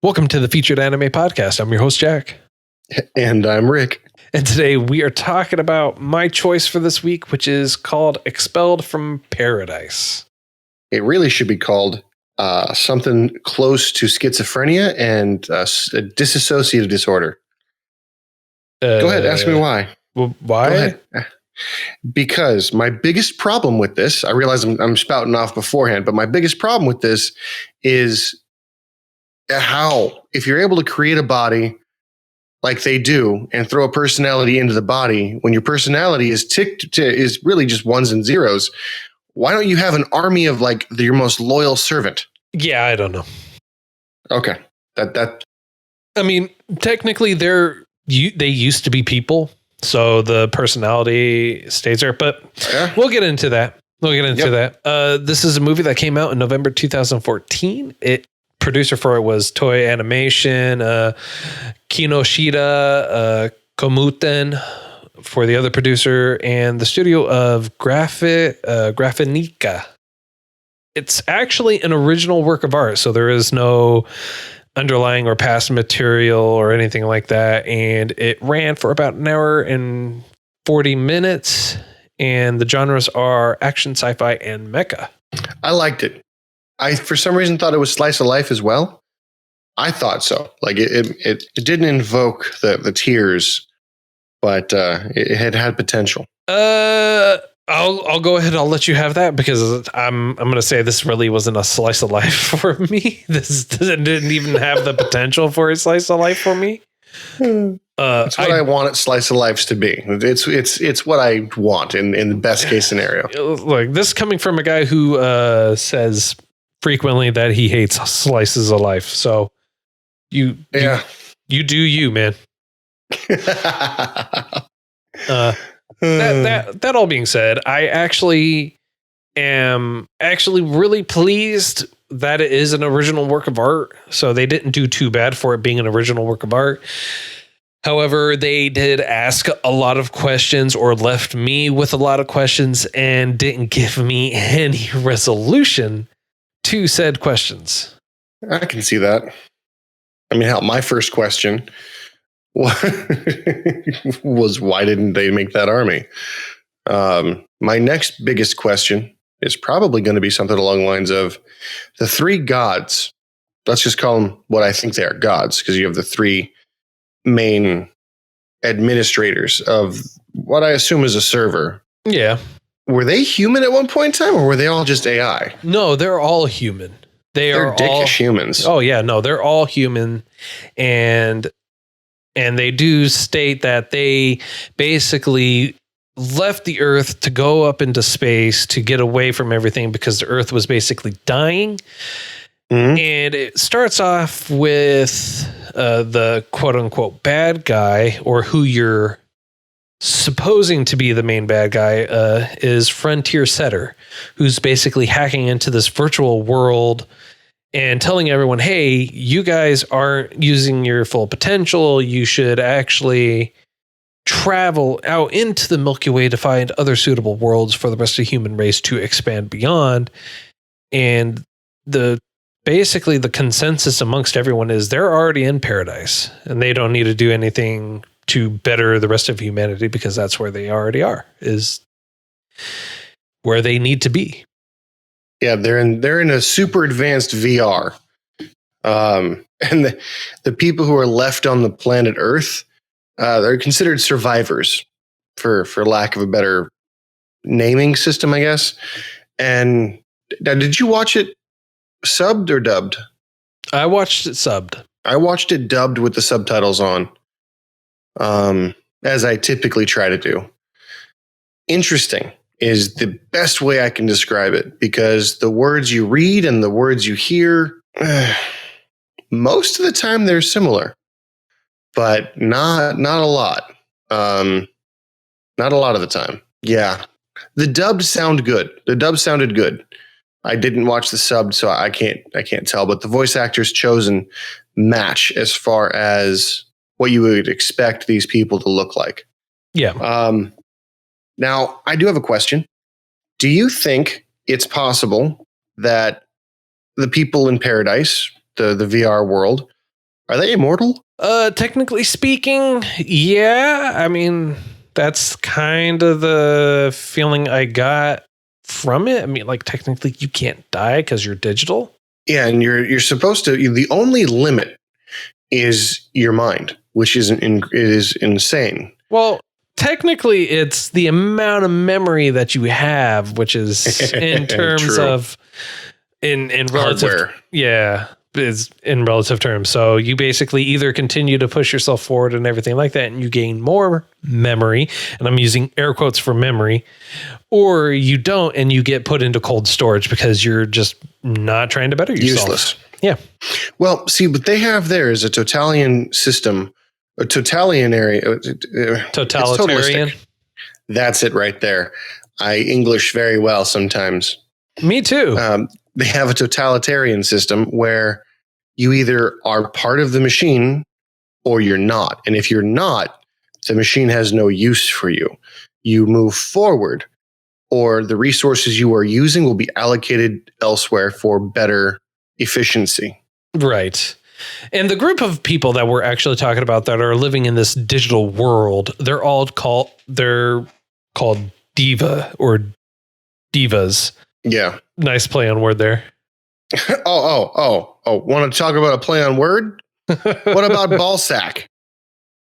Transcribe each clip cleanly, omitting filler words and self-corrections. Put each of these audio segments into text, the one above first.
Welcome to the Featured Anime Podcast. I'm your host, Jack. And I'm Rick. And today we are talking about my choice for this week, which is called Expelled from Paradise. It really should be called something close to schizophrenia and a dissociative disorder. Go ahead, ask me why. Well, why? Go ahead. Because my biggest problem with this, I realize I'm spouting off beforehand, but my biggest problem with this is how, if you're able to create a body like they do and throw a personality into the body, when your personality is is really just ones and zeros, why don't you have an army of like your most loyal servant? Yeah, I don't know. Okay. That I mean, technically they used to be people, so the personality stays there, but we'll get into that. This is a movie that came out in November 2014. Producer for it was Toei Animation, Kinoshita, Koumuten for the other producer, and the studio of Graphinica. It's actually an original work of art, so there is no underlying or past material or anything like that. And it ran for about an hour and 40 minutes, and the genres are action, sci-fi, and mecha. I liked it. I, for some reason, thought it was slice of life as well. I thought so. Like it didn't invoke the tears, but it had potential. I'll go ahead. I'll let you have that because I'm going to say this really wasn't a slice of life for me. This didn't even have the potential for a slice of life for me. That's what I want slice of lives to be. It's what I want in the best case scenario. Like this coming from a guy who says frequently that he hates slices of life. So you do you, man. That all being said, I actually am really pleased that it is an original work of art. So they didn't do too bad for it being an original work of art. However, they did ask a lot of questions, or left me with a lot of questions, and didn't give me any resolution to said questions. I can see that. I mean, hell, my first question was why didn't they make that army? My next biggest question is probably going to be something along the lines of the three gods. Let's just call them what I think they are, gods, because you have the three main administrators of what I assume is a server. Yeah. Were they human at one point in time, or were they all just AI? No, they're all human. They're dickish all humans. Oh yeah, no, they're all human, and they do state that they basically left the Earth to go up into space to get away from everything because the Earth was basically dying. Mm-hmm. And it starts off with the quote unquote bad guy, or who you're supposing to be the main bad guy, is Frontier Setter, who's basically hacking into this virtual world and telling everyone, hey, you guys aren't using your full potential. You should actually travel out into the Milky Way to find other suitable worlds for the rest of the human race to expand beyond. And basically the consensus amongst everyone is they're already in paradise and they don't need to do anything to better the rest of humanity because that's where they already are, is where they need to be. Yeah, they're in a super advanced VR. And the people who are left on the planet Earth, they're considered survivors, for lack of a better naming system, I guess. And now, did you watch it subbed or dubbed? I watched it subbed. I watched it dubbed with the subtitles on, as I typically try to do. Interesting is the best way I can describe it, because the words you read and the words you hear, most of the time they're similar, but not a lot. Not a lot of the time. Yeah. The dubbed sounded good. I didn't watch the subbed, so I can't tell, but the voice actors chosen match as far as what you would expect these people to look like. Yeah. Now, I do have a question. Do you think it's possible that the people in paradise, the VR world, Are they immortal? Technically speaking, yeah. I mean, that's kind of the feeling I got from it. I mean, like technically you can't die because you're digital. Yeah, and you're supposed to. The only limit is your mind, which is insane. Well, technically, it's the amount of memory that you have, which is in terms True. of in relative, Hardware. yeah, is in relative terms. So you basically either continue to push yourself forward and everything like that, and you gain more memory, and I'm using air quotes for memory, or you don't, and you get put into cold storage because you're just not trying to better yourself. Useless. Yeah. Well, see, what they have there is a totalitarian system, a totalitarian. Totalitarian. That's it right there. I English very well sometimes. Me too. They have a totalitarian system where you either are part of the machine or you're not. And if you're not, the machine has no use for you. You move forward, or the resources you are using will be allocated elsewhere for better efficiency. Right. And the group of people that we're actually talking about that are living in this digital world, they're called diva or divas. Yeah. Nice play on word there. Oh. Want to talk about a play on word? What about Ballsack?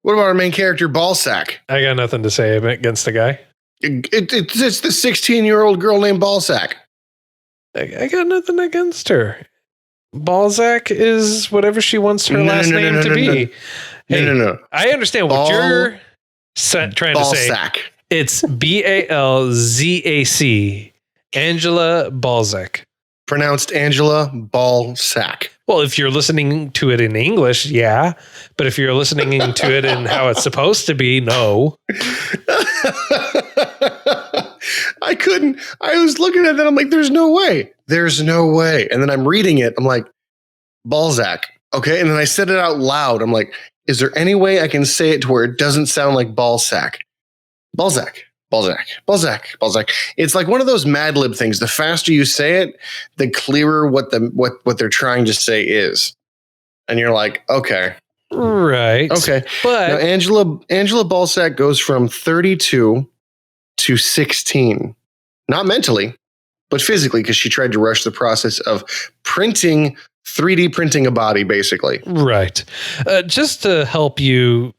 What about our main character, Ballsack? I got nothing to say against the guy. It's the 16-year-old girl named Ballsack. I got nothing against her. Balzac is whatever she wants her last name to be. No. I understand what you're trying to say. Ballsack. It's Balzac. Angela Balzac. Pronounced Angela Ballsack. Well, if you're listening to it in English, yeah. But if you're listening to it in how it's supposed to be, no. I couldn't. I was looking at that. I'm like, there's no way. There's no way. And then I'm reading it. I'm like, Balzac. Okay. And then I said it out loud. I'm like, is there any way I can say it to where it doesn't sound like Ballsack? Balzac. It's like one of those Mad Lib things. The faster you say it, the clearer what they're trying to say is. And you're like, okay. Right. Okay. But now, Angela Balzac goes from 32 to 16. Not mentally, but physically, because she tried to rush the process of 3D printing a body, basically. Right. Just to help you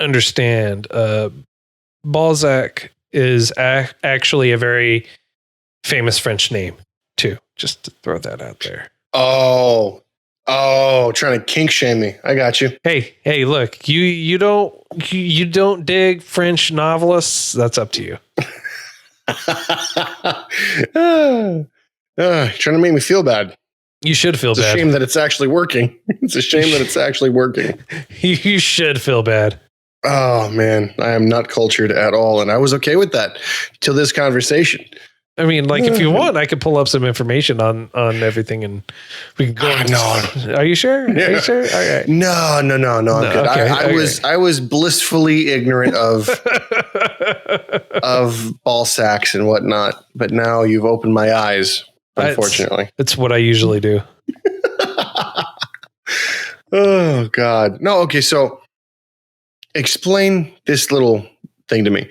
understand, Balzac is actually a very famous French name, too. Just to throw that out there. Oh, trying to kink shame me. I got you. Hey, look, you don't dig French novelists. That's up to you. Trying to make me feel bad. You should feel bad. It's a shame that it's actually working. You should feel bad. Oh, man. I am not cultured at all. And I was okay with that till this conversation. I mean, like, if you want, I could pull up some information on everything and we can go. No. Are you sure? Yeah. Are you sure? All right. No. I'm good. Okay, I was blissfully ignorant of ball sacks and whatnot, but now you've opened my eyes, unfortunately. It's what I usually do. Oh, God. No, okay, so explain this little thing to me.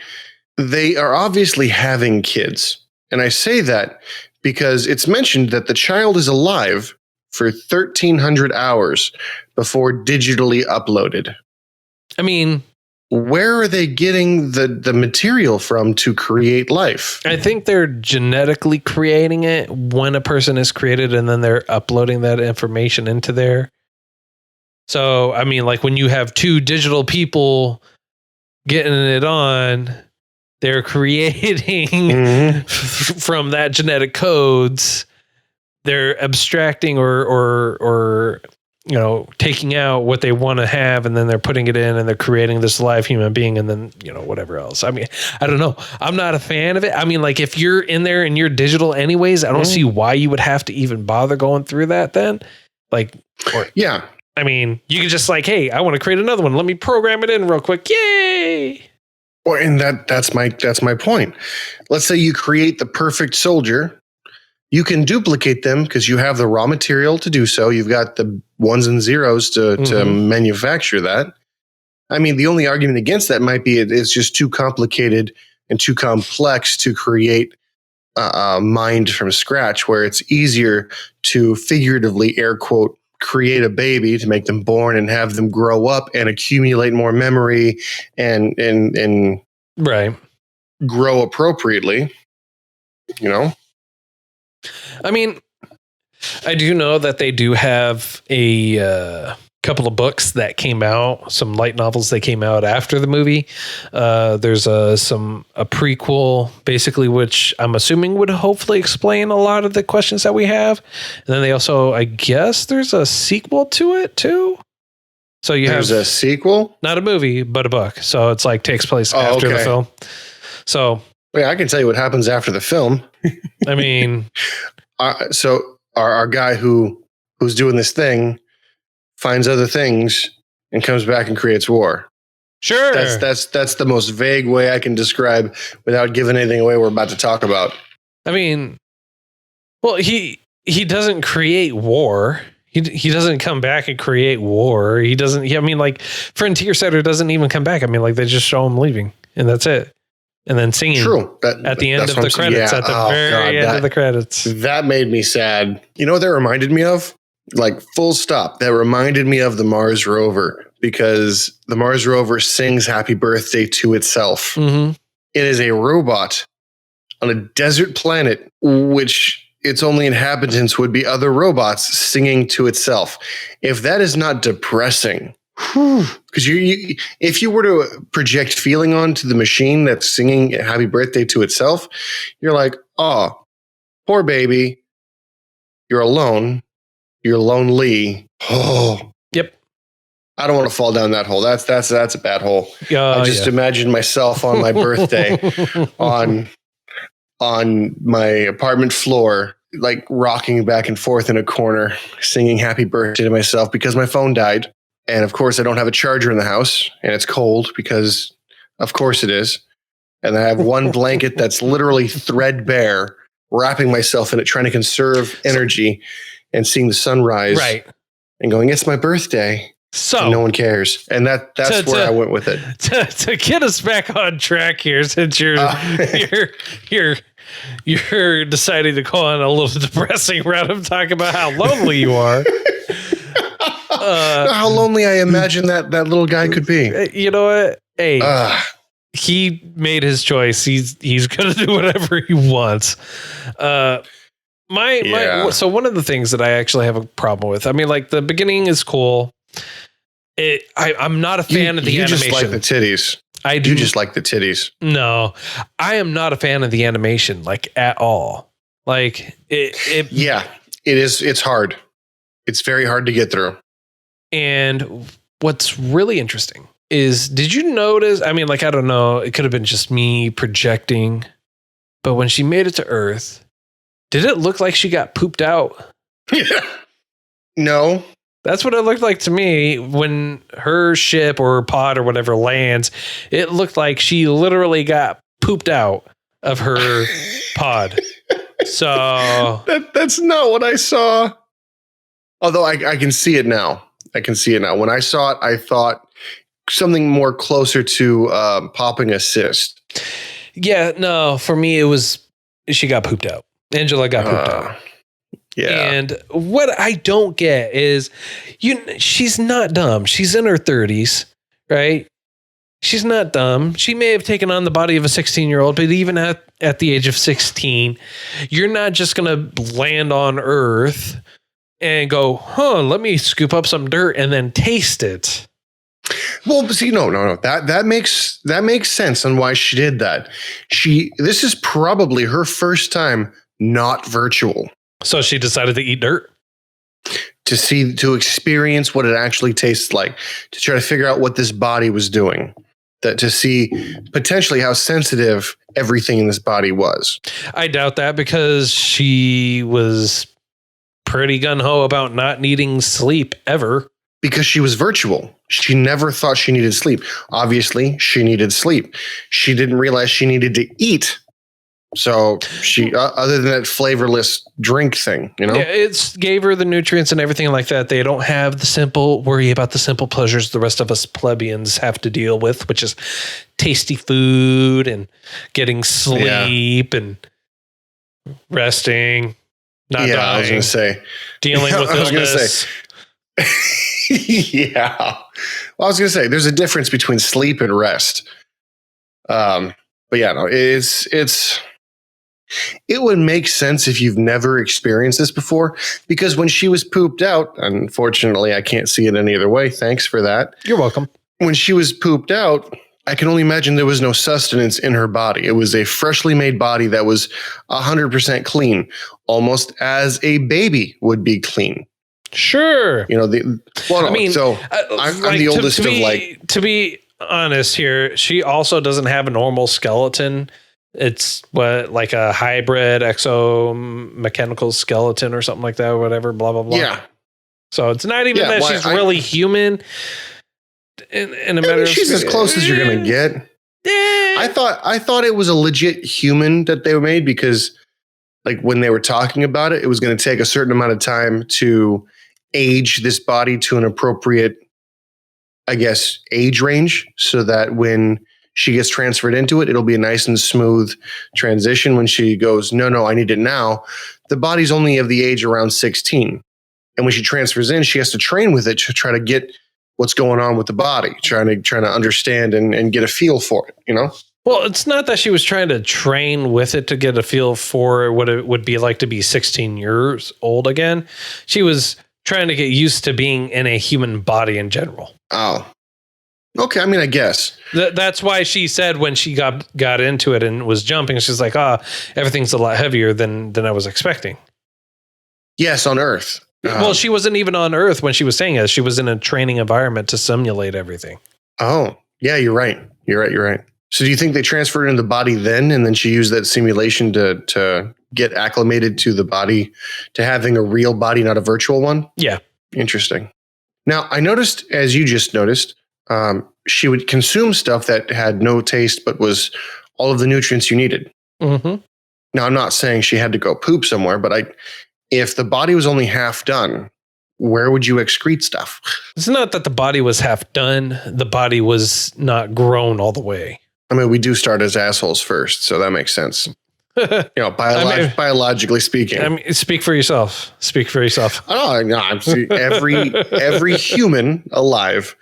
They are obviously having kids. And I say that because it's mentioned that the child is alive for 1,300 hours before digitally uploaded. I mean, where are they getting the material from to create life? I think they're genetically creating it when a person is created, and then they're uploading that information into there. So, I mean, like when you have two digital people getting it on, they're creating from that genetic codes. They're abstracting or taking out what they want to have, and then they're putting it in, and they're creating this live human being, and then whatever else. I mean, I don't know. I'm not a fan of it. I mean, like if you're in there and you're digital anyways, I don't see why you would have to even bother going through that then. Yeah. I mean, you could just like, hey, I want to create another one. Let me program it in real quick. Yay! Well, and that's my point. Let's say you create the perfect soldier, You can duplicate them because you have the raw material to do so. You've got the ones and zeros to manufacture that. I mean, the only argument against that might be it's just too complicated and too complex to create a mind from scratch, where it's easier to figuratively, air quote, create a baby to make them born and have them grow up and accumulate more memory and right. grow appropriately, you know? I mean, I do know that they do have a couple of books that came out, some light novels that came out after the movie. There's a prequel, basically, which I'm assuming would hopefully explain a lot of the questions that we have. And then they also, I guess, there's a sequel to it too. So there's a sequel, not a movie, but a book. So it's like takes place after the film. So yeah, I can tell you what happens after the film. I mean, so our guy who's doing this thing finds other things and comes back and creates war. Sure. That's the most vague way I can describe without giving anything away we're about to talk about. I mean, well, he doesn't create war. He doesn't come back and create war. He doesn't. I mean, like Frontier Setter doesn't even come back. I mean, like they just show him leaving and that's it. And then singing. True. At the end of the credits. Yeah. At the very end of the credits. That made me sad. You know what that reminded me of? Like full stop. That reminded me of the Mars rover, because the Mars rover sings happy birthday to itself. Mm-hmm. It is a robot on a desert planet, which its only inhabitants would be other robots singing to itself. If that is not depressing, because if you were to project feeling onto the machine that's singing happy birthday to itself, you're like, oh, poor baby. You're alone. You're lonely. Oh, yep. I don't want to fall down that hole. That's a bad hole. I just imagine myself on my birthday on my apartment floor, like rocking back and forth in a corner, singing happy birthday to myself because my phone died. And of course I don't have a charger in the house, and it's cold because of course it is. And I have one blanket that's literally threadbare, wrapping myself in it, trying to conserve energy. And seeing the sunrise, right, and going, it's my birthday. So and no one cares, and that's where I went with it. To get us back on track here, since you're deciding to go on a little depressing route of talking about how lonely you are. How lonely I imagine that little guy could be. You know what? Hey, he made his choice. He's gonna do whatever he wants. So one of the things that I actually have a problem with, I mean, like the beginning is cool. I'm not a fan of the animation. You just like the titties. I do. You just like the titties. No, I am not a fan of the animation, like at all. Like yeah, it is. It's hard. It's very hard to get through. And what's really interesting is, did you notice? I mean, like, I don't know. It could have been just me projecting, but when she made it to Earth, did it look like she got pooped out? No. That's what it looked like to me when her ship or pod or whatever lands. It looked like she literally got pooped out of her pod. So that's not what I saw. Although I can see it now. When I saw it, I thought something more closer to popping a cyst. Yeah, no, for me, it was she got pooped out. Angela got pooped out. Yeah. And what I don't get is, she's not dumb. She's in her 30s, right? She's not dumb. She may have taken on the body of a 16-year-old, but even at the age of 16, you're not just going to land on Earth and go, let me scoop up some dirt and then taste it. Well, see, no. That makes sense on why she did that. This is probably her first time not virtual. So she decided to eat dirt? To experience what it actually tastes like, to try to figure out what this body was doing, to see potentially how sensitive everything in this body was. I doubt that, because she was pretty gung-ho about not needing sleep ever. Because she was virtual. She never thought she needed sleep. Obviously, she needed sleep. She didn't realize she needed to eat So she, other than that flavorless drink thing, Yeah, it's gave her the nutrients and everything like that. They don't have the worry about the simple pleasures the rest of us plebeians have to deal with, which is tasty food and getting sleep and resting, not dying. I was going to say. Dealing with illness. Yeah. Well, I was going to say, there's a difference between sleep and rest. But yeah, no, it would make sense if you've never experienced this before, because when she was pooped out, unfortunately, I can't see it any other way. Thanks for that. You're welcome. When she was pooped out, I can only imagine there was no sustenance in her body. It was a freshly made body that was 100% clean, almost as a baby would be clean. Sure. I'm the oldest to be honest here, she also doesn't have a normal skeleton. It's like a hybrid exo-mechanical skeleton or something like that, or whatever, blah, blah, blah. Yeah. So it's not even that she's really human in a matter of... She's as close as you're going to get. I thought it was a legit human that they made, because like when they were talking about it, it was going to take a certain amount of time to age this body to an appropriate, I guess, age range, so that when she gets transferred into it, it'll be a nice and smooth transition. When she goes, no, I need it now, the body's only of the age around 16. And when she transfers in, she has to train with it to try to get what's going on with the body, trying to understand and get a feel for it, Well, it's not that she was trying to train with it to get a feel for what it would be like to be 16 years old again. She was trying to get used to being in a human body in general. Oh, okay. I mean, I guess that's why she said when she got into it and was jumping, she's like, everything's a lot heavier than I was expecting. Yes, on Earth. Well, she wasn't even on Earth when she was saying it. She was in a training environment to simulate everything. Oh, yeah, you're right. You're right. So do you think they transferred into the body then, and then she used that simulation to get acclimated to the body, to having a real body, not a virtual one? Yeah. Interesting. Now, I noticed, as you just noticed, she would consume stuff that had no taste, but was all of the nutrients you needed. Mm-hmm. Now, I'm not saying she had to go poop somewhere, but if the body was only half done, where would you excrete stuff? It's not that the body was half done. The body was not grown all the way. I mean, we do start as assholes first, so that makes sense. Biologically speaking. I mean, speak for yourself. Speak for yourself. Oh, no, every human alive,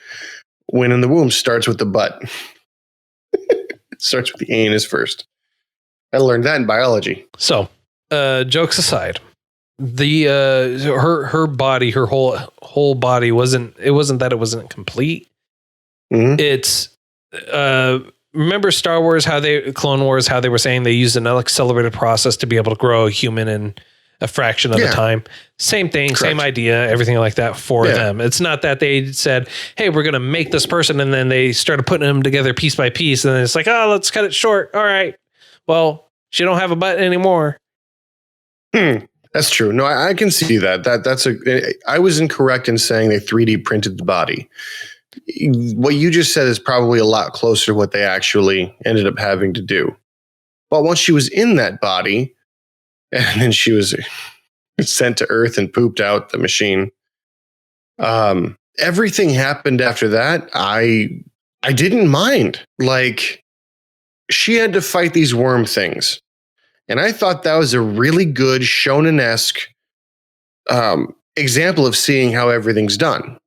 when in the womb, starts with the butt. Starts with the anus first. I learned that in biology. So, jokes aside, her body, her whole body wasn't that it wasn't complete. Mm-hmm. It's remember Star Wars, Clone Wars, how they were saying they used an accelerated process to be able to grow a human in a fraction of the time. Same thing, correct. Same idea, everything like that for them. It's not that they said, hey, we're going to make this person, and then they started putting them together piece by piece, and then it's like, oh, let's cut it short. All right. Well, she don't have a butt anymore. That's true. No, I can see that. I was incorrect in saying they 3D printed the body. What you just said is probably a lot closer to what they actually ended up having to do. But once she was in that body, and then she was sent to Earth and pooped out the machine, everything happened after that. I didn't mind. Like, she had to fight these worm things. And I thought that was a really good shonen-esque example of seeing how everything's done.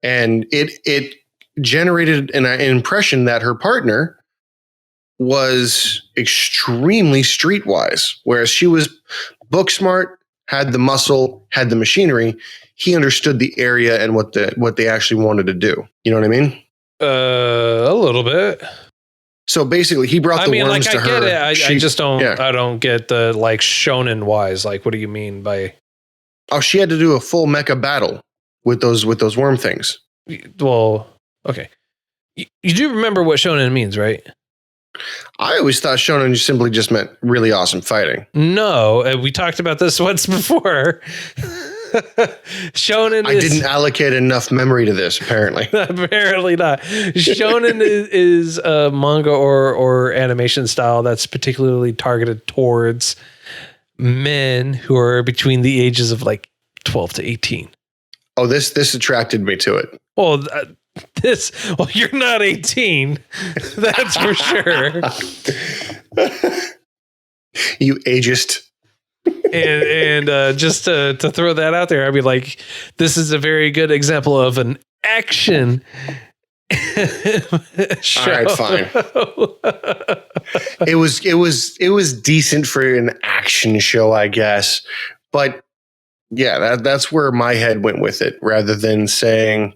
And it generated an impression that her partner was extremely streetwise, whereas she was book smart, had the muscle, had the machinery. He understood the area and what they actually wanted to do. You know what I mean? A little bit. So basically, he brought the worms to her. I get it. I just don't. Yeah. I don't get the like shonen wise. Like, what do you mean by? Oh, she had to do a full mecha battle with those worm things. Well, okay. You do remember what shonen means, right? I always thought shonen simply just meant really awesome fighting. No, we talked about this once before. Shonen I didn't allocate enough memory to this, apparently. Apparently not. Shonen is a manga or animation style that's particularly targeted towards men who are between the ages of like 12 to 18. Oh, this attracted me to it. Well, you're not 18. That's for sure. You ageist. And just to throw that out there, I'd be like, this is a very good example of an action show. All right, fine. It was decent for an action show, I guess. But yeah, that's where my head went with it, rather than saying,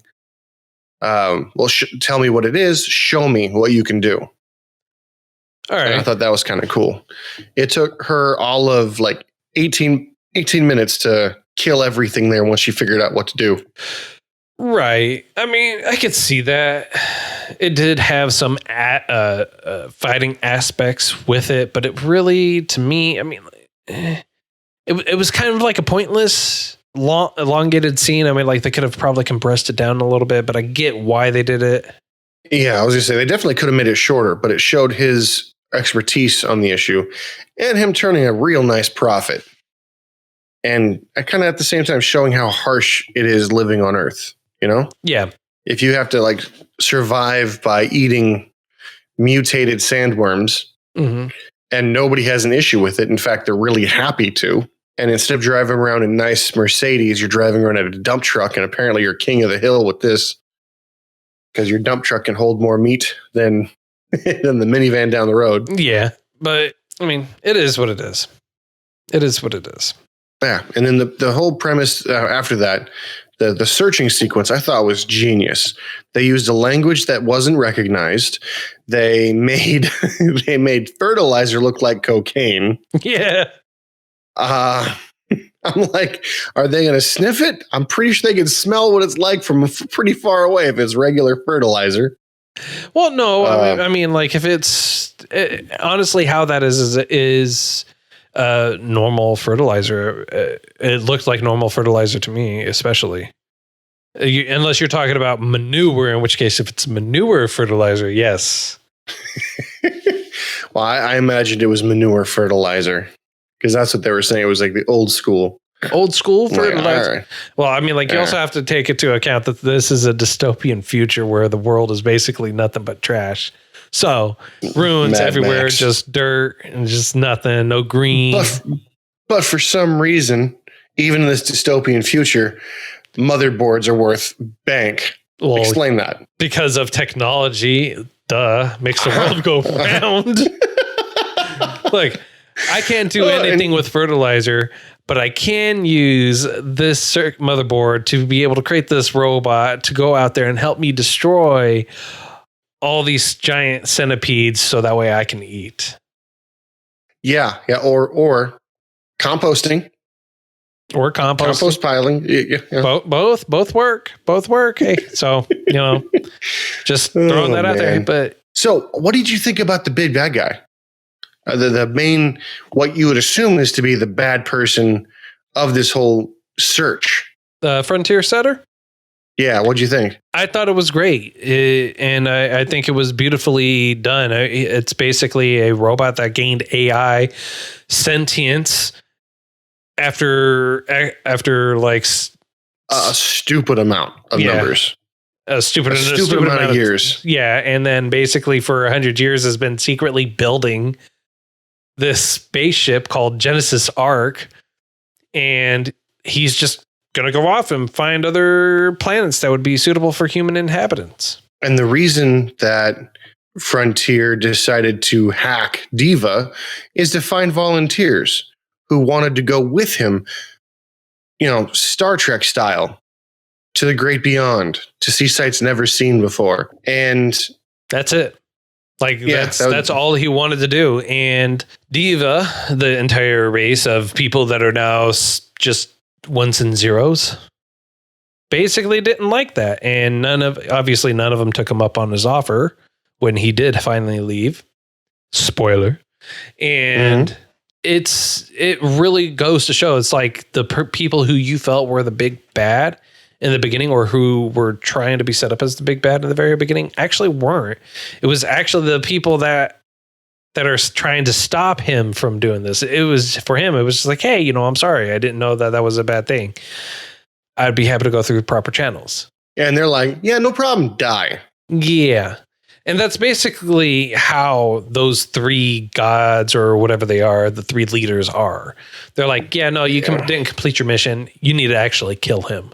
tell me what it is, show me what you can do. All right. And I thought that was kind of cool. It took her all of like 18 minutes to kill everything there once she figured out what to do. Right. I mean, I could see that. It did have some fighting aspects with it, but it really, to me, I mean, it was kind of like a pointless, elongated scene. I mean, like they could have probably compressed it down a little bit, but I get why they did it. Yeah, I was going to say, they definitely could have made it shorter, but it showed his expertise on the issue and him turning a real nice profit. And kind of at the same time showing how harsh it is living on Earth, you know? Yeah. If you have to like survive by eating mutated sandworms and nobody has an issue with it. In fact, they're really happy to. And instead of driving around in nice Mercedes, you're driving around in a dump truck, and apparently you're king of the hill with this because your dump truck can hold more meat than the minivan down the road. Yeah. But I mean, it is what it is. It is what it is. Yeah. And then the whole premise after that, the searching sequence, I thought was genius. They used a language that wasn't recognized. They made fertilizer look like cocaine. Yeah. I'm like, are they going to sniff it? I'm pretty sure they can smell what it's like from pretty far away if it's regular fertilizer. Well, no, I mean, like if it's honestly how that is normal fertilizer. It looked like normal fertilizer to me, especially unless you're talking about manure, in which case, if it's manure fertilizer, yes. Well, I imagined it was manure fertilizer because that's what they were saying. It was like the old school fertilizer. Right. Well, I mean, like you also have to take into account that this is a dystopian future where the world is basically nothing but trash. So ruins Mad everywhere, Max. just dirt and just nothing, no green. But for some reason, even in this dystopian future, motherboards are worth bank. Well, explain that. Because of technology, makes the world go round. Look, I can't do anything with fertilizer, but I can use this motherboard to be able to create this robot to go out there and help me destroy all these giant centipedes so that way I can eat. Yeah, or composting. Or compost piling. Yeah. Both work. Hey, so, just throwing that out there. But so what did you think about the big bad guy? The main, what you would assume is to be the bad person of this whole search. The Frontier Setter? Yeah, what'd you think? I thought it was great. And I think it was beautifully done. It's basically a robot that gained AI sentience after like a stupid amount of numbers. A stupid amount of years. Yeah. And then basically for 100 years has been secretly building this spaceship called Genesis Arc. And he's just going to go off and find other planets that would be suitable for human inhabitants. And the reason that Frontier decided to hack Diva is to find volunteers who wanted to go with him, Star Trek style, to the great beyond, to see sights never seen before. And that's it. Like, that's all he wanted to do. And Diva, the entire race of people that are now just ones and zeros, basically didn't like that. And obviously none of them took him up on his offer when he did finally leave. Spoiler. And it really goes to show it's like the people who you felt were the big bad in the beginning, or who were trying to be set up as the big bad in the very beginning, actually weren't. It was actually the people that are trying to stop him from doing this. It was for him. It was just like, hey, I'm sorry. I didn't know that was a bad thing. I'd be happy to go through proper channels. And they're like, yeah, no problem. Die. Yeah. And that's basically how those three gods, or whatever they are, the three leaders are. They're like, yeah, no, you didn't complete your mission. You need to actually kill him.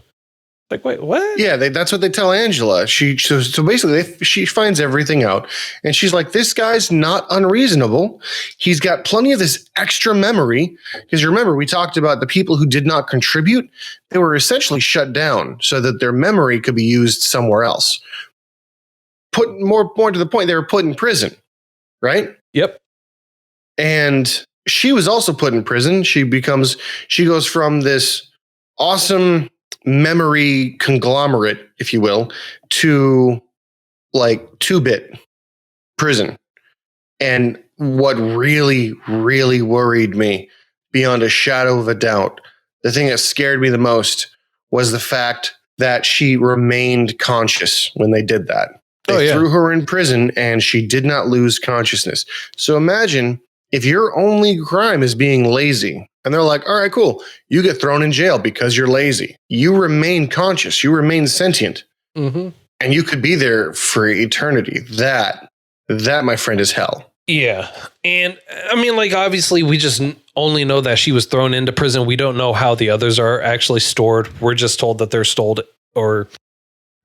Like, wait, what? Yeah, that's what they tell Angela. So basically, she finds everything out, and she's like, "This guy's not unreasonable. He's got plenty of this extra memory." Because remember, we talked about the people who did not contribute; they were essentially shut down so that their memory could be used somewhere else. Put more to the point, they were put in prison, right? Yep. And she was also put in prison. She goes from this awesome memory conglomerate, if you will, to like 2-bit prison. And what really, really worried me beyond a shadow of a doubt, the thing that scared me the most was the fact that she remained conscious when they did that. They threw her in prison and she did not lose consciousness. So imagine if your only crime is being lazy, and they're like, all right, cool. You get thrown in jail because you're lazy. You remain conscious. You remain sentient. Mm-hmm. And you could be there for eternity. That, my friend, is hell. Yeah. And I mean, like, obviously, we just only know that she was thrown into prison. We don't know how the others are actually stored. We're just told that they're stored, or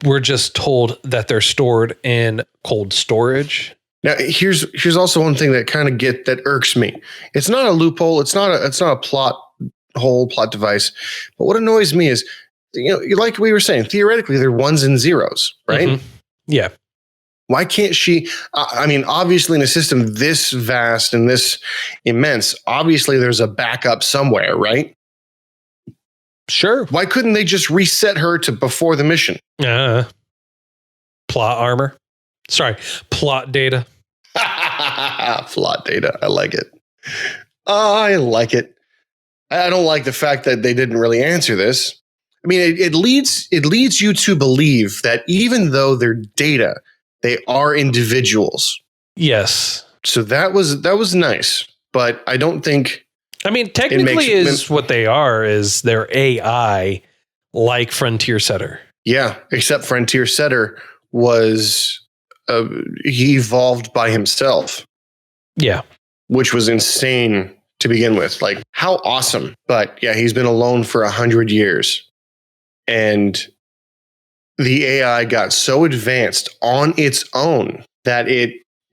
we're just told that they're stored in cold storage. Now, here's also one thing that irks me. It's not a loophole. It's not a plot device. But what annoys me is, like we were saying, theoretically, they're ones and zeros, right? Mm-hmm. Yeah. Why can't she? I mean, obviously, in a system this vast and this immense, obviously there's a backup somewhere, right? Sure. Why couldn't they just reset her to before the mission? Plot armor. Sorry, plot data. Plot data. I like it. I like it. I don't like the fact that they didn't really answer this. I mean, it leads you to believe that even though they're data, they are individuals. Yes. So that was nice, but I don't think. I mean, technically, what they are is their AI, like Frontier Setter. Yeah, except Frontier Setter was he evolved by himself. Yeah, which was insane to begin with. Like, how awesome! But yeah, he's been alone for 100 years, and the AI got so advanced on its own that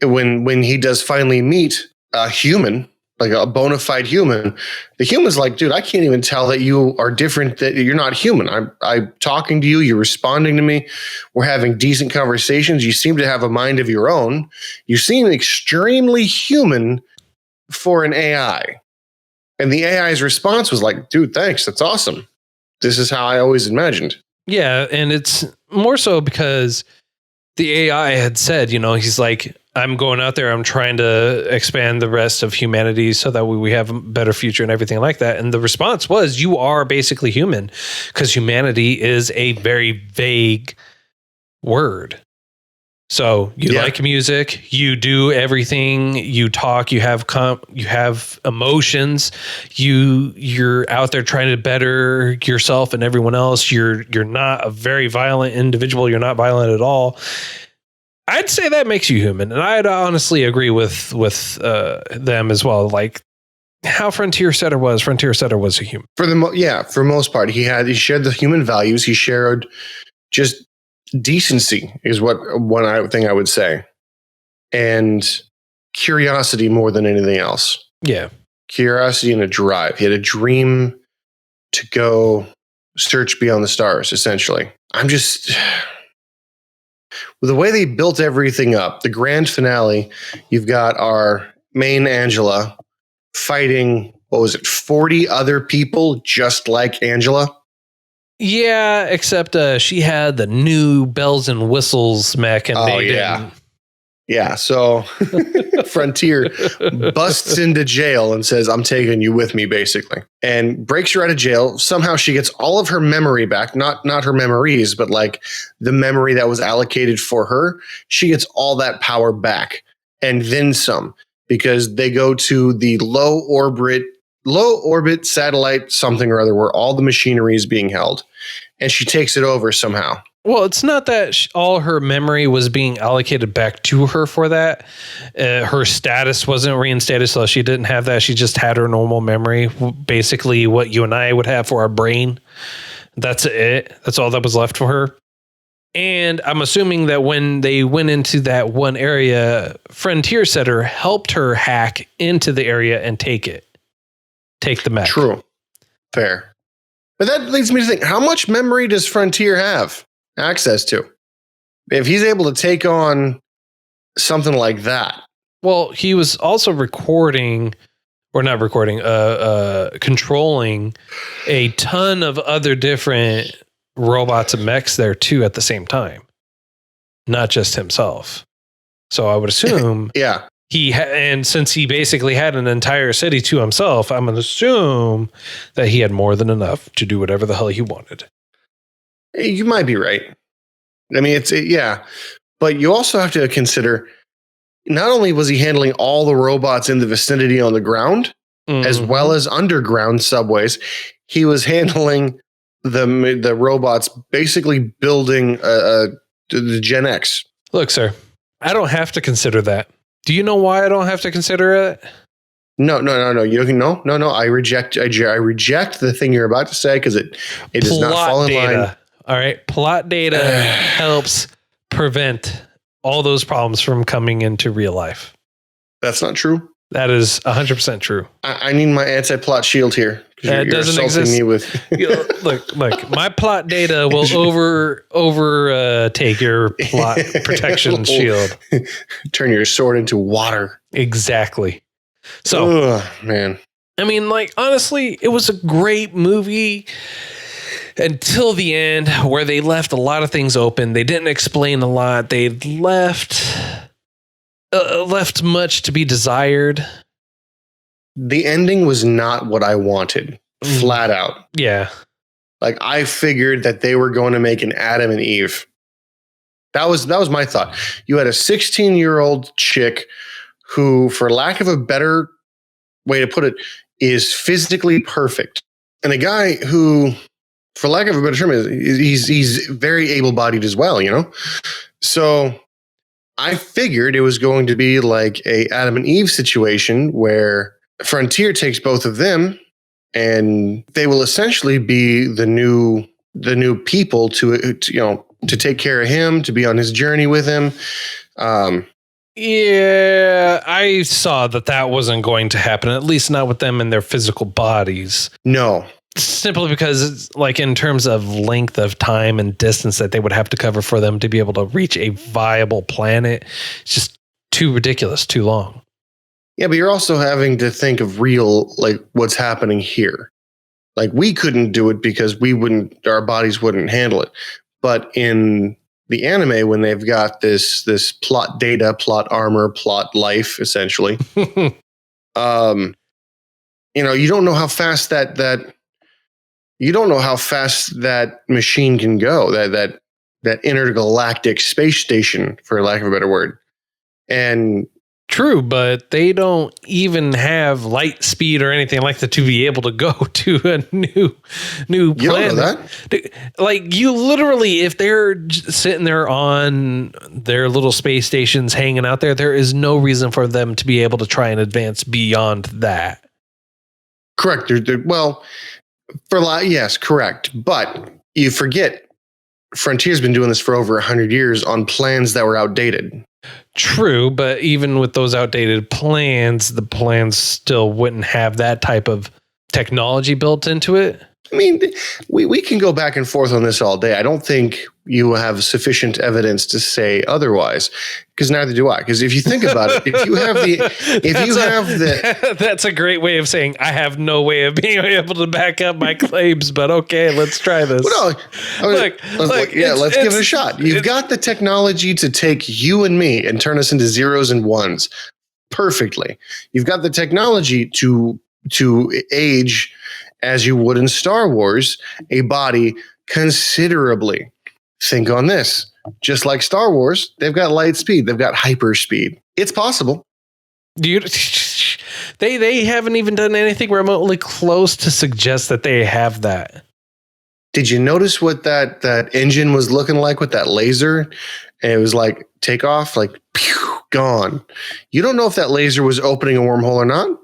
when he does finally meet a human, like a bona fide human, the human's like, dude, I can't even tell that you are different, that you're not human. I'm talking to you. You're responding to me. We're having decent conversations. You seem to have a mind of your own. You seem extremely human for an AI. And the AI's response was like, dude, thanks. That's awesome. This is how I always imagined. Yeah. And it's more so because the AI had said, he's like, I'm going out there. I'm trying to expand the rest of humanity so that we have a better future and everything like that. And the response was, you are basically human, because humanity is a very vague word. So you like music, you do everything, you talk, you have emotions, you're out there trying to better yourself and everyone else. You're not a very violent individual. You're not violent at all. I'd say that makes you human, and I'd honestly agree with them as well. Like how Frontier Setter was a human for most part. He shared the human values. He shared just decency is one thing I would say, and curiosity more than anything else. Yeah, curiosity and a drive. He had a dream to go search beyond the stars. Essentially, I'm just. The way they built everything up, the grand finale, you've got our main Angela fighting, 40 other people just like Angela? Yeah, except she had the new bells and whistles mech, and they didn't. Yeah, so Frontier busts into jail and says, I'm taking you with me, basically, and breaks her out of jail. Somehow she gets all of her memory back, not her memories, but like the memory that was allocated for her. She gets all that power back and then some, because they go to the low orbit satellite something or other where all the machinery is being held, and she takes it over somehow. Well, it's not that all her memory was being allocated back to her for that. Her status wasn't reinstated, so she didn't have that. She just had her normal memory, basically what you and I would have for our brain. That's it. That's all that was left for her. And I'm assuming that when they went into that one area, Frontier Setter helped her hack into the area and take the mech. True. Fair. But that leads me to think, how much memory does Frontier have access to? If he's able to take on something like that. Well, he was also controlling a ton of other different robots and mechs there too at the same time, not just himself. So I would assume yeah. And since he basically had an entire city to himself, I'm going to assume that he had more than enough to do whatever the hell he wanted. You might be right. I mean, yeah. But you also have to consider, not only was he handling all the robots in the vicinity on the ground, as well as underground subways, he was handling the robots basically building the Gen X. Look, sir, I don't have to consider that. Do you know why I don't have to consider it? No. You can no. I reject the thing you're about to say because it does not fall in line. All right, plot data helps prevent all those problems from coming into real life. That's not true. That is 100% true. I need my anti-plot shield here. It doesn't exist. Me with look. My plot data will overtake your plot protection shield. Turn your sword into water. Exactly. So, man. I mean, like, honestly, it was a great movie until the end, where they left a lot of things open. They didn't explain a lot. They left much to be desired. The ending was not what I wanted, flat out. Yeah. Like, I figured that they were going to make an Adam and Eve. That was my thought. You had a 16-year-old chick who, for lack of a better way to put it, is physically perfect. And a guy who, for lack of a better term, he's very able-bodied as well, you know? So I figured it was going to be like a Adam and Eve situation where Frontier takes both of them and they will essentially be the new people to take care of him, to be on his journey with him. Yeah, I saw that wasn't going to happen, at least not with them in their physical bodies. No. Simply because it's like in terms of length of time and distance that they would have to cover for them to be able to reach a viable planet, it's just too ridiculous, too long. Yeah, but you're also having to think of real, like, what's happening here. Like, we couldn't do it because our bodies wouldn't handle it. But in the anime, when they've got this plot data, plot armor, plot life, essentially, you don't know how fast that machine can go, that intergalactic space station, for lack of a better word. And true, but they don't even have light speed or anything like that to be able to go to a new planet. You don't know that? Like, you literally, if they're sitting there on their little space stations hanging out there is no reason for them to be able to try and advance beyond that. Correct. Yes, correct. But you forget, Frontier's been doing this for over 100 years on plans that were outdated. True, but even with those outdated plans, the plans still wouldn't have that type of technology built into it. I mean, we can go back and forth on this all day. I don't think you have sufficient evidence to say otherwise, because neither do I. Because if you think about it, if you have the that's a great way of saying I have no way of being able to back up my claims, but okay, let's try this. Well, no, let's give it a shot. You've got the technology to take you and me and turn us into zeros and ones perfectly. You've got the technology to age as you would in Star Wars, a body considerably. Think on this. Just like Star Wars, they've got light speed. They've got hyper speed. It's possible. They haven't even done anything remotely close to suggest that they have that. Did you notice what that engine was looking like with that laser? And it was like takeoff, like pew, gone. You don't know if that laser was opening a wormhole or not.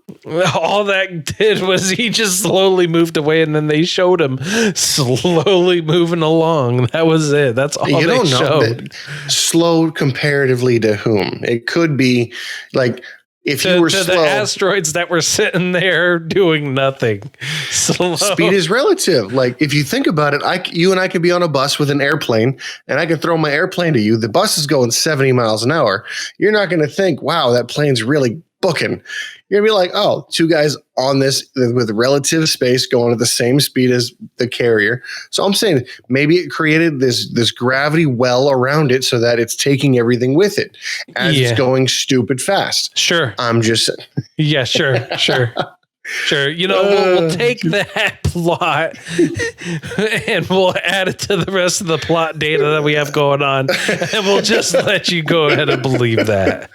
All that did was he just slowly moved away, and then they showed him slowly moving along. That was it. That's all you they don't showed. Know slow comparatively to whom? It could be like if you were slow. The asteroids that were sitting there doing nothing. Slow. Speed is relative. Like if you think about it, you and I could be on a bus with an airplane, and I can throw my airplane to you. The bus is going 70 miles an hour. You're not going to think, "Wow, that plane's really booking." You're gonna be like, "Oh, two guys on this with relative space going at the same speed as the carrier." So I'm saying maybe it created this gravity well around it so that it's taking everything with it as it's going stupid fast. Sure. I'm just saying. Yeah, sure. Sure. You know, we'll take that plot and we'll add it to the rest of the plot data that we have going on, and we'll just let you go ahead and believe that.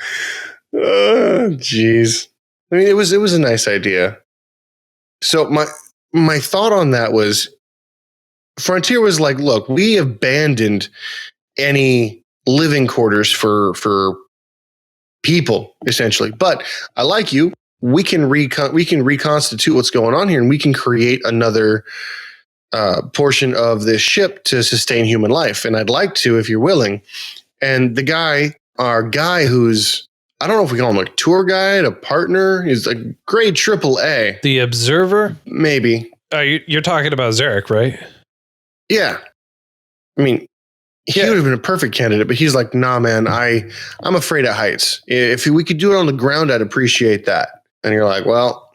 Oh, jeez. I mean, it was a nice idea. So my thought on that was, Frontier was like, look, we abandoned any living quarters for people, essentially. But I like you. We can reconstitute what's going on here, and we can create another portion of this ship to sustain human life. And I'd like to, if you're willing. And our guy who's, I don't know if we call him a tour guide, a partner. He's a grade AAA. The Observer? Maybe. You're talking about Zarek, right? Yeah. I mean, he would have been a perfect candidate, but he's like, nah, man, I'm afraid of heights. If we could do it on the ground, I'd appreciate that. And you're like, well,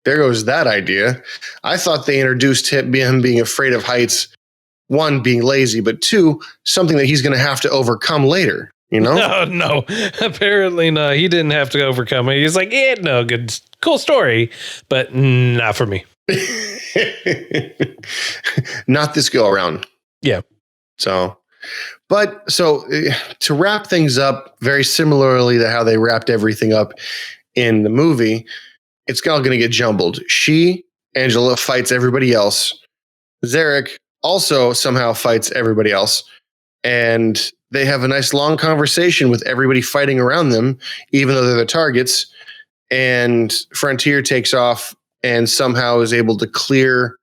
there goes that idea. I thought they introduced him being afraid of heights, one, being lazy, but two, something that he's going to have to overcome later. You know? No, apparently not. He didn't have to overcome it. He's like, yeah, no, good, cool story, but not for me. Not this go around. Yeah. So to wrap things up, very similarly to how they wrapped everything up in the movie, it's all going to get jumbled. Angela, fights everybody else. Zarek also somehow fights everybody else. And they have a nice long conversation with everybody fighting around them, even though they're the targets. And Frontier takes off and somehow is able to clear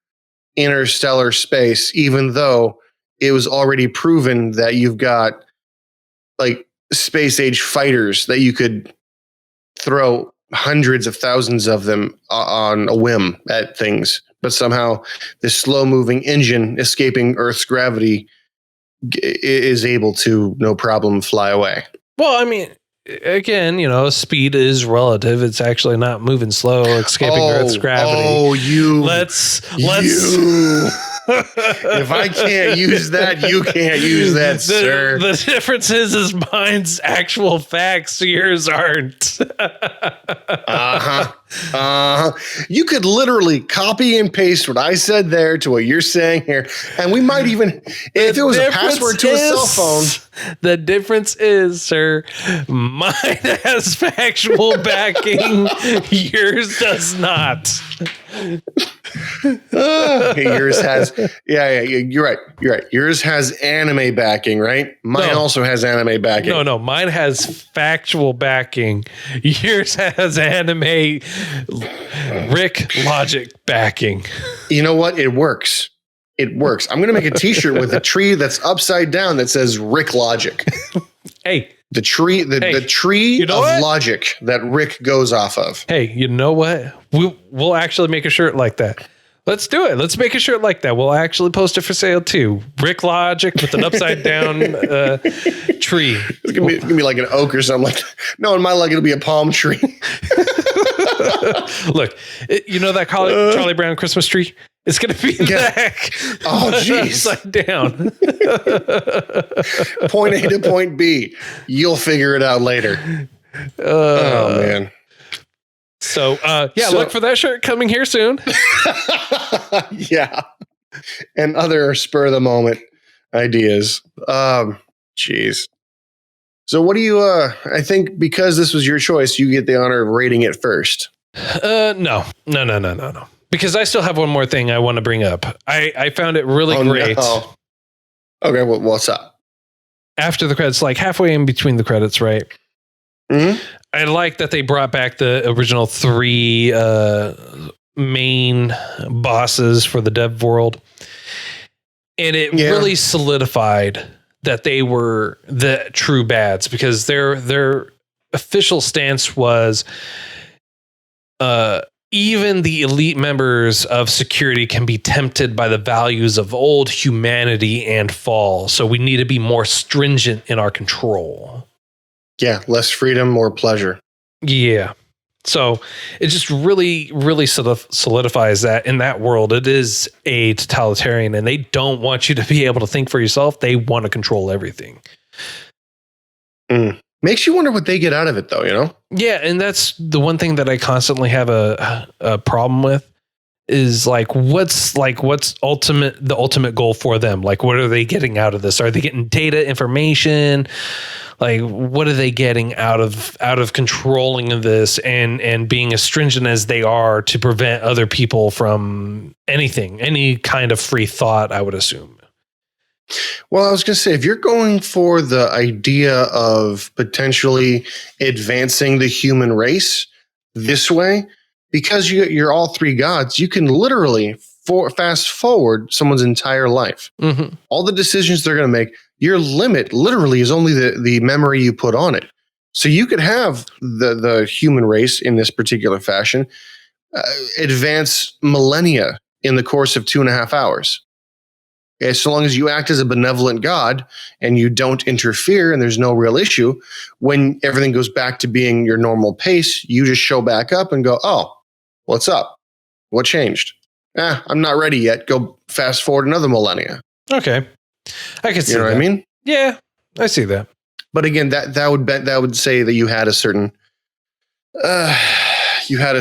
interstellar space, even though it was already proven that you've got like space age fighters that you could throw hundreds of thousands of them on a whim at things. But somehow this slow moving engine escaping Earth's gravity is able to no problem fly away. Well, I mean, again, speed is relative. It's actually not moving slow, escaping Earth's gravity. Oh, let's. If I can't use that, you can't use that, sir. The difference is mine's actual facts, yours aren't. You could literally copy and paste what I said there to what you're saying here. And we might even, if it was a password to a cell phone. The difference is, sir, mine has factual backing, yours does not. Yours has, you're right. Yours has anime backing, right? Mine also has anime backing. No, mine has factual backing. Yours has anime Rick logic backing. You know what? It works. I'm going to make a t-shirt with a tree that's upside down that says Rick Logic. Hey. The tree of logic that Rick goes off of. Hey, you know what? We'll actually make a shirt like that. Let's do it. Let's make a shirt like that. We'll actually post it for sale too. Rick Logic with an upside down tree. It's gonna be like an oak or something. Like, no, in my luck, it'll be a palm tree. Look, you know that Charlie Brown Christmas tree? It's going to be that. Oh, jeez. Upside down. Point A to point B. You'll figure it out later. Oh, man. So, look for that shirt coming here soon. Yeah. And other spur of the moment ideas. Jeez. So what do you, I think because this was your choice, you get the honor of rating it first. No. Because I still have one more thing I want to bring up. I found it really great. No. Okay, well, what's up? After the credits, like halfway in between the credits, right? Mm-hmm. I like that they brought back the original 3 main bosses for the dev world. And it really solidified that they were the true bads, because their official stance was even the elite members of security can be tempted by the values of old humanity and fall. So we need to be more stringent in our control. Yeah, less freedom, more pleasure. Yeah. So it just really, really solidifies that in that world, it is a totalitarian, and they don't want you to be able to think for yourself. They want to control everything. Makes you wonder what they get out of it, though, you know? Yeah, and that's the one thing that I constantly have a problem with is what's the ultimate goal for them? Like, what are they getting out of this? Are they getting data, information? Like, what are they getting out of controlling of this and being as stringent as they are to prevent other people from anything, any kind of free thought, I would assume. Well, I was going to say, if you're going for the idea of potentially advancing the human race this way, because you're all 3 gods, you can literally fast forward someone's entire life. Mm-hmm. All the decisions they're going to make, your limit literally is only the memory you put on it. So you could have the human race in this particular fashion advance millennia in the course of 2.5 hours. So long as you act as a benevolent god and you don't interfere and there's no real issue, when everything goes back to being your normal pace, you just show back up and go, oh, what's up? What changed? I'm not ready yet. Go fast forward another millennia. Okay. I can see that. You know what I mean? Yeah, I see that. But again, that would say that you had a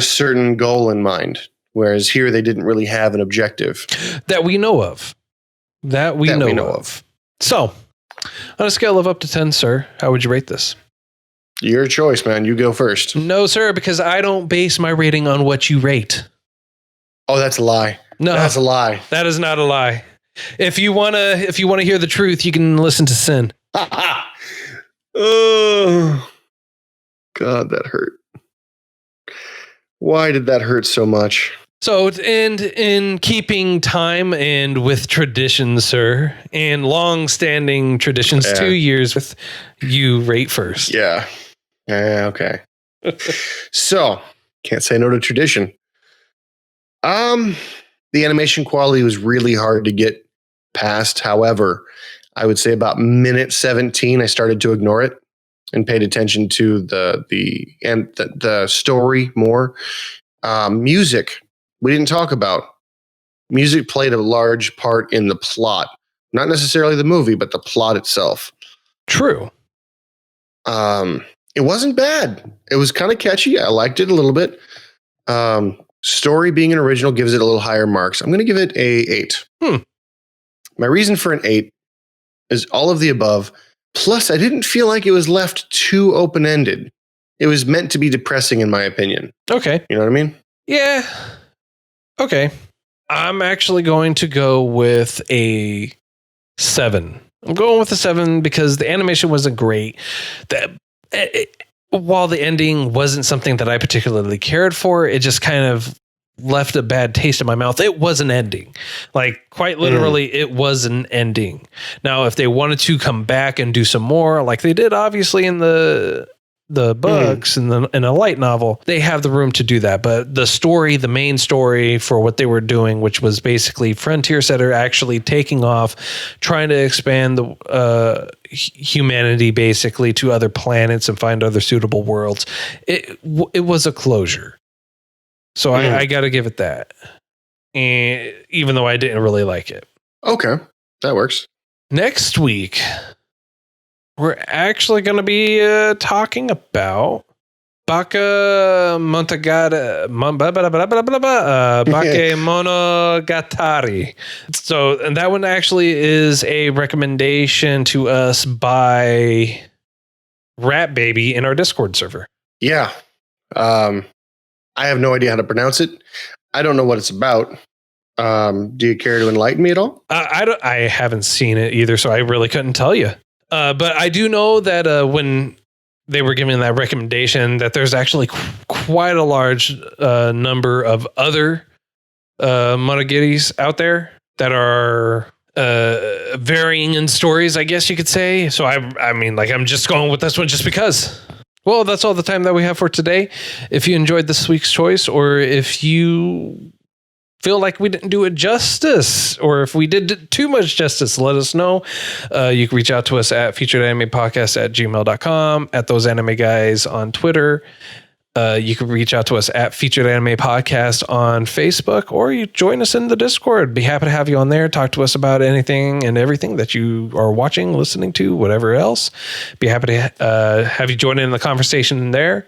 certain goal in mind, whereas here they didn't really have an objective that we know of. That we know of. So, on a scale of up to 10, sir, how would you rate this? Your choice, man. You go first. No, sir, because I don't base my rating on what you rate. Oh, that's a lie. No, that's a lie. That is not a lie. If you wanna hear the truth, you can listen to Sin. Oh, God, that hurt. Why did that hurt so much? So, and in keeping time and with tradition, sir, and long-standing traditions, 2 years with you rate first. Yeah. Okay. So, can't say no to tradition. The animation quality was really hard to get past. However, I would say about minute 17, I started to ignore it and paid attention to the story more. Music. We didn't talk about. Music played a large part in the plot. Not necessarily the movie, but the plot itself. True. It wasn't bad. It was kind of catchy. I liked it a little bit. Story being an original gives it a little higher marks. I'm going to give it a 8. My reason for an 8 is all of the above. Plus, I didn't feel like it was left too open-ended. It was meant to be depressing, in my opinion. Okay. You know what I mean? Yeah. Okay. I'm actually going to go with a 7. I'm going with a 7 because the animation wasn't great. While the ending wasn't something that I particularly cared for, it just kind of left a bad taste in my mouth. It was an ending. Like, quite literally, it was an ending. Now, if they wanted to come back and do some more, like they did, obviously, in the the books and in a light novel, they have the room to do that. But the story, the main story for what they were doing, which was basically Frontier Setter actually taking off, trying to expand the humanity basically to other planets and find other suitable worlds. It was a closure. So I got to give it that. And even though I didn't really like it. Okay, that works. Next week, we're actually going to be talking about Bakemonogatari. So, and that one actually is a recommendation to us by Rat Baby in our Discord server. Yeah. I have no idea how to pronounce it. I don't know what it's about. Do you care to enlighten me at all? I haven't seen it either, so I really couldn't tell you. But I do know that when they were giving that recommendation, that there's actually quite a large number of other monogatari's out there that are varying in stories, I guess you could say. So I mean, like, I'm just going with this one just because. Well, that's all the time that we have for today. If you enjoyed this week's choice, or if you feel like we didn't do it justice, or if we did too much justice, let us know. You can reach out to us at featuredanimepodcast@gmail.com, at those anime guys on Twitter. You can reach out to us at Featured Anime Podcast on Facebook, or you join us in the Discord. Be happy to have you on there. Talk to us about anything and everything that you are watching, listening to, whatever else. Be happy to have you join in the conversation there.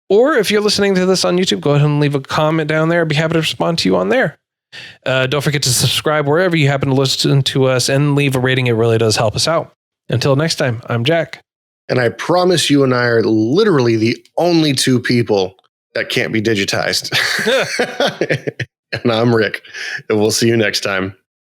Or if you're listening to this on YouTube, go ahead and leave a comment down there. I'd be happy to respond to you on there. Don't forget to subscribe wherever you happen to listen to us and leave a rating. It really does help us out. Until next time, I'm Jack. And I promise you and I are literally the only two people that can't be digitized. And I'm Rick. And we'll see you next time.